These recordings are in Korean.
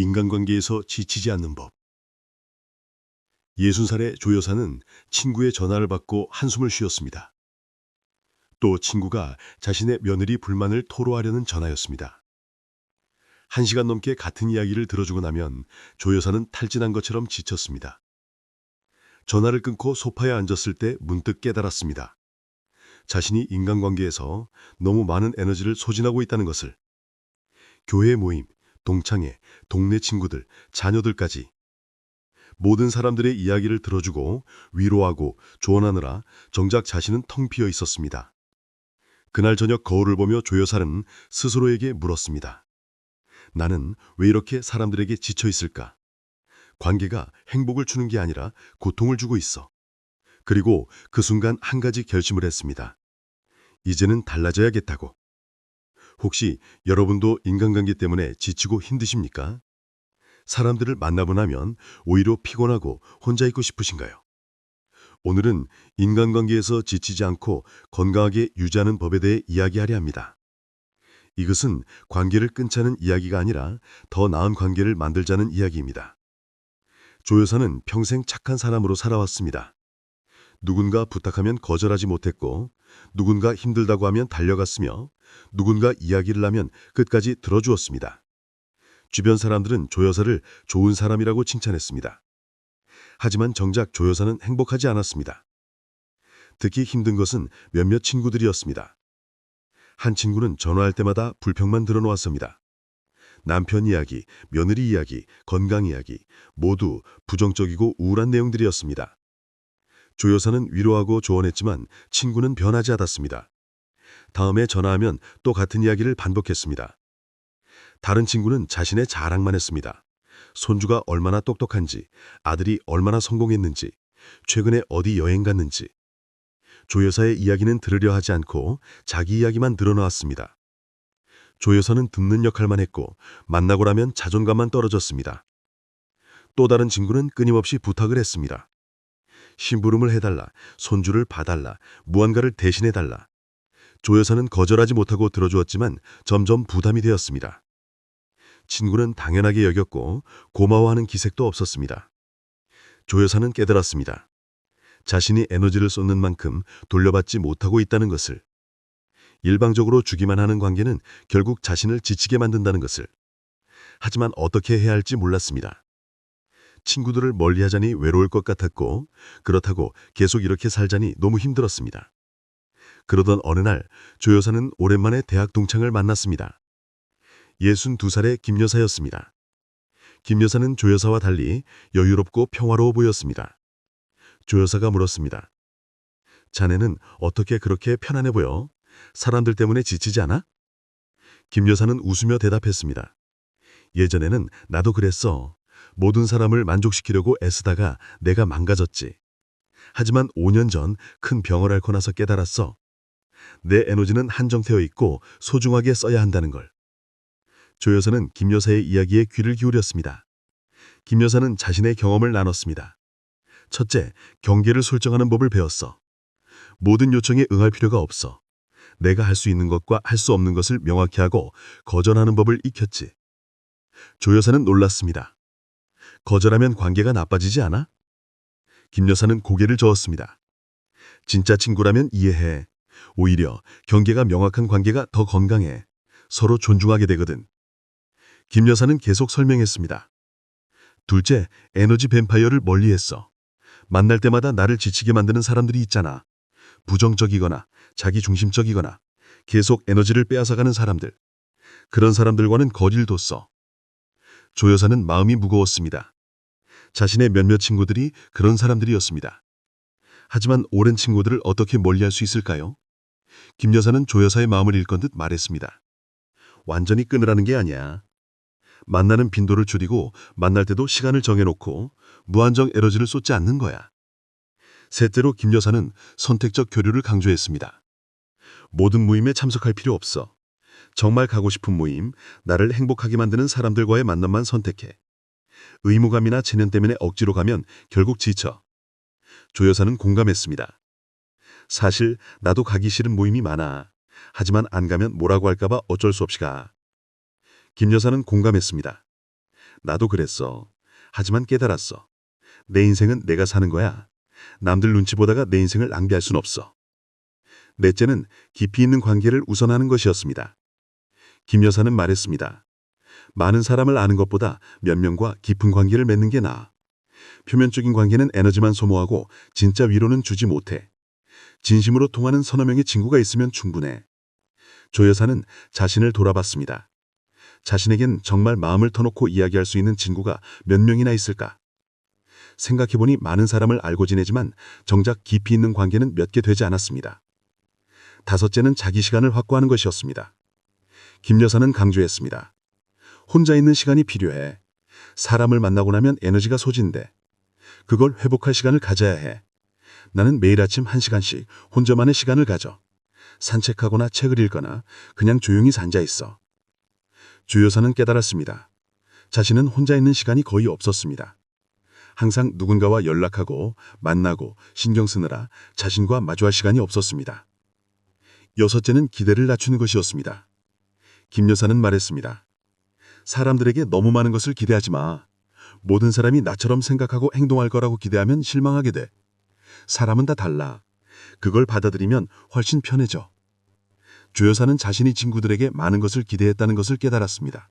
인간관계에서 지치지 않는 법. 60살의 조 여사는 친구의 전화를 받고 한숨을 쉬었습니다. 또 친구가 자신의 며느리 불만을 토로하려는 전화였습니다. 1시간 넘게 같은 이야기를 들어주고 나면 조 여사는 탈진한 것처럼 지쳤습니다. 전화를 끊고 소파에 앉았을 때 문득 깨달았습니다. 자신이 인간관계에서 너무 많은 에너지를 소진하고 있다는 것을. 교회 모임, 동창회, 동네 친구들, 자녀들까지 모든 사람들의 이야기를 들어주고 위로하고 조언하느라 정작 자신은 텅 비어 있었습니다. 그날 저녁 거울을 보며 조 여사는 스스로에게 물었습니다. 나는 왜 이렇게 사람들에게 지쳐 있을까? 관계가 행복을 주는 게 아니라 고통을 주고 있어. 그리고 그 순간 한 가지 결심을 했습니다. 이제는 달라져야겠다고. 혹시 여러분도 인간관계 때문에 지치고 힘드십니까? 사람들을 만나고 나면 오히려 피곤하고 혼자 있고 싶으신가요? 오늘은 인간관계에서 지치지 않고 건강하게 유지하는 법에 대해 이야기하려 합니다. 이것은 관계를 끊자는 이야기가 아니라 더 나은 관계를 만들자는 이야기입니다. 조 여사는 평생 착한 사람으로 살아왔습니다. 누군가 부탁하면 거절하지 못했고, 누군가 힘들다고 하면 달려갔으며, 누군가 이야기를 하면 끝까지 들어주었습니다. 주변 사람들은 조 여사를 좋은 사람이라고 칭찬했습니다. 하지만 정작 조 여사는 행복하지 않았습니다. 특히 힘든 것은 몇몇 친구들이었습니다. 한 친구는 전화할 때마다 불평만 드러놓았습니다. 남편 이야기, 며느리 이야기, 건강 이야기 모두 부정적이고 우울한 내용들이었습니다. 조 여사는 위로하고 조언했지만 친구는 변하지 않았습니다. 다음에 전화하면 또 같은 이야기를 반복했습니다. 다른 친구는 자신의 자랑만 했습니다. 손주가 얼마나 똑똑한지, 아들이 얼마나 성공했는지, 최근에 어디 여행 갔는지. 조 여사의 이야기는 들으려 하지 않고 자기 이야기만 늘어놓았습니다. 조 여사는 듣는 역할만 했고 만나고 나면 자존감만 떨어졌습니다. 또 다른 친구는 끊임없이 부탁을 했습니다. 심부름을 해달라, 손주를 봐달라, 무언가를 대신해달라. 조 여사는 거절하지 못하고 들어주었지만 점점 부담이 되었습니다. 친구는 당연하게 여겼고 고마워하는 기색도 없었습니다. 조 여사는 깨달았습니다. 자신이 에너지를 쏟는 만큼 돌려받지 못하고 있다는 것을. 일방적으로 주기만 하는 관계는 결국 자신을 지치게 만든다는 것을. 하지만 어떻게 해야 할지 몰랐습니다. 친구들을 멀리하자니 외로울 것 같았고, 그렇다고 계속 이렇게 살자니 너무 힘들었습니다. 그러던 어느 날 조 여사는 오랜만에 대학 동창을 만났습니다. 62살의 김 여사였습니다. 김 여사는 조 여사와 달리 여유롭고 평화로워 보였습니다. 조 여사가 물었습니다. 자네는 어떻게 그렇게 편안해 보여? 사람들 때문에 지치지 않아? 김 여사는 웃으며 대답했습니다. 예전에는 나도 그랬어. 모든 사람을 만족시키려고 애쓰다가 내가 망가졌지. 하지만 5년 전 큰 병을 앓고 나서 깨달았어. 내 에너지는 한정되어 있고 소중하게 써야 한다는 걸. 조 여사는 김 여사의 이야기에 귀를 기울였습니다. 김 여사는 자신의 경험을 나눴습니다. 첫째, 경계를 설정하는 법을 배웠어. 모든 요청에 응할 필요가 없어. 내가 할 수 있는 것과 할 수 없는 것을 명확히 하고 거절하는 법을 익혔지. 조 여사는 놀랐습니다. 거절하면 관계가 나빠지지 않아? 김 여사는 고개를 저었습니다. 진짜 친구라면 이해해. 오히려 경계가 명확한 관계가 더 건강해. 서로 존중하게 되거든. 김 여사는 계속 설명했습니다. 둘째, 에너지 뱀파이어를 멀리했어. 만날 때마다 나를 지치게 만드는 사람들이 있잖아. 부정적이거나 자기중심적이거나 계속 에너지를 빼앗아가는 사람들. 그런 사람들과는 거리를 뒀어. 조 여사는 마음이 무거웠습니다. 자신의 몇몇 친구들이 그런 사람들이었습니다. 하지만 오랜 친구들을 어떻게 멀리할 수 있을까요? 김 여사는 조 여사의 마음을 읽은 듯 말했습니다. 완전히 끊으라는 게 아니야. 만나는 빈도를 줄이고 만날 때도 시간을 정해놓고 무한정 에너지를 쏟지 않는 거야. 셋째로 김 여사는 선택적 교류를 강조했습니다. 모든 모임에 참석할 필요 없어. 정말 가고 싶은 모임, 나를 행복하게 만드는 사람들과의 만남만 선택해. 의무감이나 체면 때문에 억지로 가면 결국 지쳐. 조 여사는 공감했습니다. 사실 나도 가기 싫은 모임이 많아. 하지만 안 가면 뭐라고 할까봐 어쩔 수 없이 가. 김 여사는 공감했습니다. 나도 그랬어. 하지만 깨달았어. 내 인생은 내가 사는 거야. 남들 눈치 보다가 내 인생을 낭비할 순 없어. 넷째는 깊이 있는 관계를 우선하는 것이었습니다. 김 여사는 말했습니다. 많은 사람을 아는 것보다 몇 명과 깊은 관계를 맺는 게 나아. 표면적인 관계는 에너지만 소모하고 진짜 위로는 주지 못해. 진심으로 통하는 서너 명의 친구가 있으면 충분해. 조 여사는 자신을 돌아봤습니다. 자신에겐 정말 마음을 터놓고 이야기할 수 있는 친구가 몇 명이나 있을까? 생각해보니 많은 사람을 알고 지내지만 정작 깊이 있는 관계는 몇 개 되지 않았습니다. 다섯째는 자기 시간을 확보하는 것이었습니다. 김 여사는 강조했습니다. 혼자 있는 시간이 필요해. 사람을 만나고 나면 에너지가 소진돼. 그걸 회복할 시간을 가져야 해. 나는 매일 아침 1시간씩 혼자만의 시간을 가져. 산책하거나 책을 읽거나 그냥 조용히 앉아 있어. 조 여사는 깨달았습니다. 자신은 혼자 있는 시간이 거의 없었습니다. 항상 누군가와 연락하고 만나고 신경 쓰느라 자신과 마주할 시간이 없었습니다. 여섯째는 기대를 낮추는 것이었습니다. 김 여사는 말했습니다. 사람들에게 너무 많은 것을 기대하지 마. 모든 사람이 나처럼 생각하고 행동할 거라고 기대하면 실망하게 돼. 사람은 다 달라. 그걸 받아들이면 훨씬 편해져. 조 여사는 자신이 친구들에게 많은 것을 기대했다는 것을 깨달았습니다.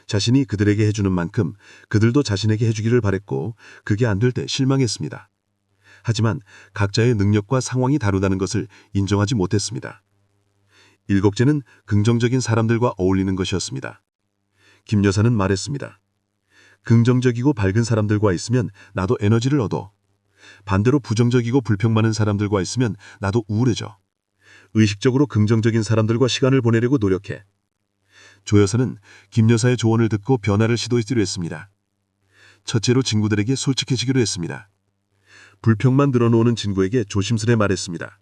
자신이 그들에게 해주는 만큼 그들도 자신에게 해주기를 바랬고 그게 안 될 때 실망했습니다. 하지만 각자의 능력과 상황이 다르다는 것을 인정하지 못했습니다. 일곱째는 긍정적인 사람들과 어울리는 것이었습니다. 김 여사는 말했습니다. 긍정적이고 밝은 사람들과 있으면 나도 에너지를 얻어. 반대로 부정적이고 불평 많은 사람들과 있으면 나도 우울해져. 의식적으로 긍정적인 사람들과 시간을 보내려고 노력해. 조 여사는 김 여사의 조언을 듣고 변화를 시도하기로 했습니다. 첫째로 친구들에게 솔직해지기로 했습니다. 불평만 늘어놓는 친구에게 조심스레 말했습니다.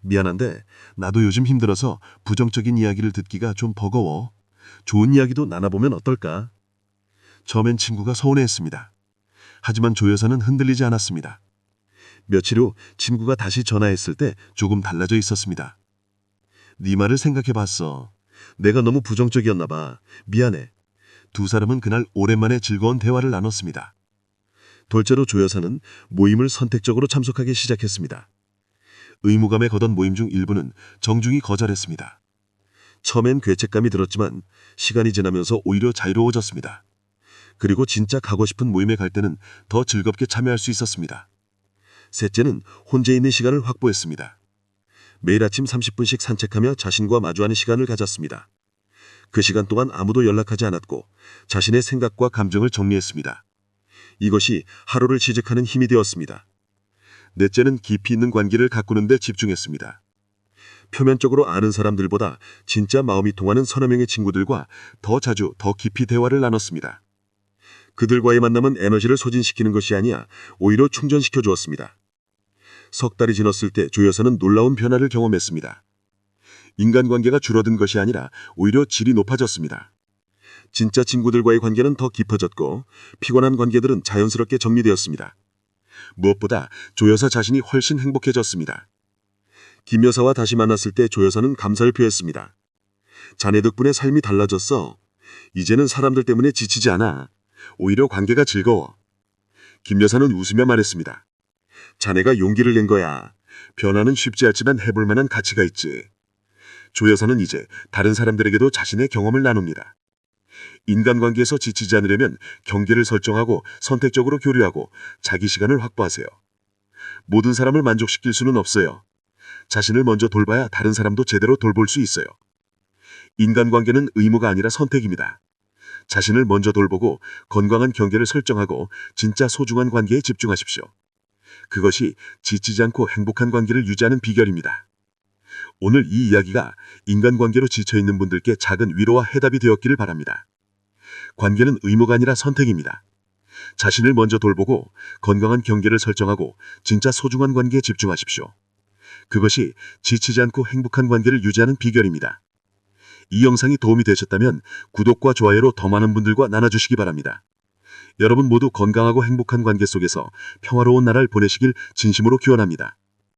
미안한데 나도 요즘 힘들어서 부정적인 이야기를 듣기가 좀 버거워. 좋은 이야기도 나눠보면 어떨까? 처음엔 친구가 서운해했습니다. 하지만 조 여사는 흔들리지 않았습니다. 며칠 후 친구가 다시 전화했을 때 조금 달라져 있었습니다. 네 말을 생각해봤어. 내가 너무 부정적이었나 봐. 미안해. 두 사람은 그날 오랜만에 즐거운 대화를 나눴습니다. 둘째로 조 여사는 모임을 선택적으로 참석하기 시작했습니다. 의무감에 거던 모임 중 일부는 정중히 거절했습니다. 처음엔 죄책감이 들었지만 시간이 지나면서 오히려 자유로워졌습니다. 그리고 진짜 가고 싶은 모임에 갈 때는 더 즐겁게 참여할 수 있었습니다. 셋째는 혼자 있는 시간을 확보했습니다. 매일 아침 30분씩 산책하며 자신과 마주하는 시간을 가졌습니다. 그 시간 동안 아무도 연락하지 않았고 자신의 생각과 감정을 정리했습니다. 이것이 하루를 시작하는 힘이 되었습니다. 넷째는 깊이 있는 관계를 가꾸는 데 집중했습니다. 표면적으로 아는 사람들보다 진짜 마음이 통하는 서너 명의 친구들과 더 자주 더 깊이 대화를 나눴습니다. 그들과의 만남은 에너지를 소진시키는 것이 아니라 오히려 충전시켜 주었습니다. 석 달이 지났을 때 조 여사는 놀라운 변화를 경험했습니다. 인간관계가 줄어든 것이 아니라 오히려 질이 높아졌습니다. 진짜 친구들과의 관계는 더 깊어졌고 피곤한 관계들은 자연스럽게 정리되었습니다. 무엇보다 조 여사 자신이 훨씬 행복해졌습니다. 김 여사와 다시 만났을 때 조 여사는 감사를 표했습니다. 자네 덕분에 삶이 달라졌어. 이제는 사람들 때문에 지치지 않아. 오히려 관계가 즐거워. 김 여사는 웃으며 말했습니다. 자네가 용기를 낸 거야. 변화는 쉽지 않지만 해볼 만한 가치가 있지. 조 여사는 이제 다른 사람들에게도 자신의 경험을 나눕니다. 인간관계에서 지치지 않으려면 경계를 설정하고 선택적으로 교류하고 자기 시간을 확보하세요. 모든 사람을 만족시킬 수는 없어요. 자신을 먼저 돌봐야 다른 사람도 제대로 돌볼 수 있어요. 인간관계는 의무가 아니라 선택입니다. 자신을 먼저 돌보고 건강한 경계를 설정하고 진짜 소중한 관계에 집중하십시오. 그것이 지치지 않고 행복한 관계를 유지하는 비결입니다. 오늘 이 이야기가 인간관계로 지쳐있는 분들께 작은 위로와 해답이 되었기를 바랍니다. 관계는 의무가 아니라 선택입니다. 자신을 먼저 돌보고 건강한 경계를 설정하고 진짜 소중한 관계에 집중하십시오. 그것이 지치지 않고 행복한 관계를 유지하는 비결입니다. 이 영상이 도움이 되셨다면 구독과 좋아요로 더 많은 분들과 나눠주시기 바랍니다. 여러분 모두 건강하고 행복한 관계 속에서 평화로운 나라를 보내시길 진심으로 기원합니다.